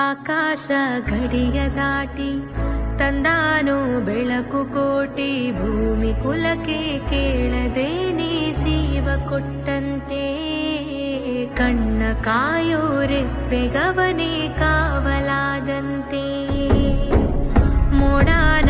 ಆಕಾಶ ಗಡಿಯ ದಾಟಿ ತಂದಾನೋ ಬೆಳಕು ಕೋಟಿ, ಭೂಮಿ ಕುಲಕ್ಕೆ ಕೇಳದೆ ನೀ ಜೀವ ಕೊಟ್ಟಂತೆ. ಕಣ್ಣ ಕಾಯೋ ರೆಪ್ಪೆಗವನೇ ಕಾವಲಾದಂತೆ, ಮೋಡಾನ